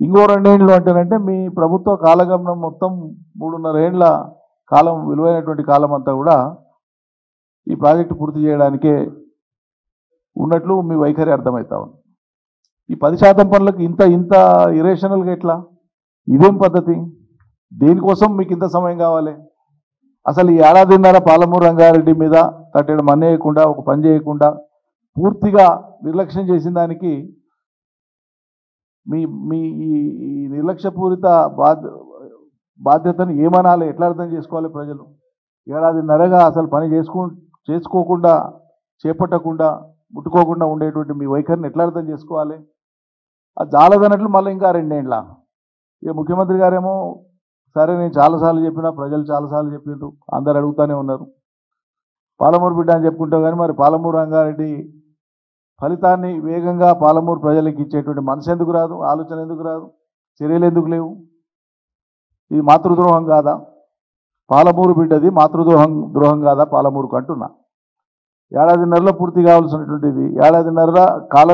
ఇంకో 2 ఏళ్ళు అంటేనంటే మీ ప్రభుత్వ కాలగమనం మొత్తం 3.5 ఏళ్ల కాలం, విలువైనటువంటి కాలం అంతా కూడా ఈ ప్రాజెక్టు పూర్తి చేయడానికే ఉన్నట్లు మీ వైఖరి అర్థమవుతా ఉంది. ఈ 10% పనులకు ఇంత ఇంత ఇరేషనల్గా ఎట్లా? ఇదేం పద్ధతి? దేనికోసం మీకు ఇంత సమయం కావాలి? అసలు ఈ ఏడాదిన్నర పాలమూరు రంగారెడ్డి మీద కట్టడం మన్నేయకుండా, ఒక పని చేయకుండా పూర్తిగా నిర్లక్ష్యం చేసిన దానికి మీ మీ ఈ నిర్లక్ష్యపూరిత బాధ్యతను ఏమనాలి? ఎట్లా అర్థం చేసుకోవాలి ప్రజలు? ఏడాదిన్నరగా అసలు పని చేసుకోకుండా, చేపట్టకుండా, ముట్టుకోకుండా ఉండేటువంటి మీ వైఖరిని ఎట్లా అర్థం చేసుకోవాలి? అది చాలదన్నట్లు మళ్ళీ ఇంకా 2 ఏళ్ళ. ఇక ముఖ్యమంత్రి గారేమో సరే నేను చాలాసార్లు చెప్పినా, ప్రజలు చాలాసార్లు చెప్పిండ్రు, అందరు అడుగుతూనే ఉన్నారు, పాలమూరు బిడ్డ అని చెప్పుకుంటావు కానీ మరి పాలమూరు రంగారెడ్డి ఫలితాన్ని వేగంగా పాలమూరు ప్రజలకు ఇచ్చేటువంటి మనసు ఎందుకు రాదు? ఆలోచన ఎందుకు రాదు? చర్యలు ఎందుకు లేవు? ఇది మాతృద్రోహం కాదా? పాలమూరు బిడ్డది మాతృద్రోహం కాదా పాలమూరుకు అంటున్నా. ఏడాదిన్నరలో పూర్తి కావాల్సినటువంటిది ఏడాదిన్నర కాలం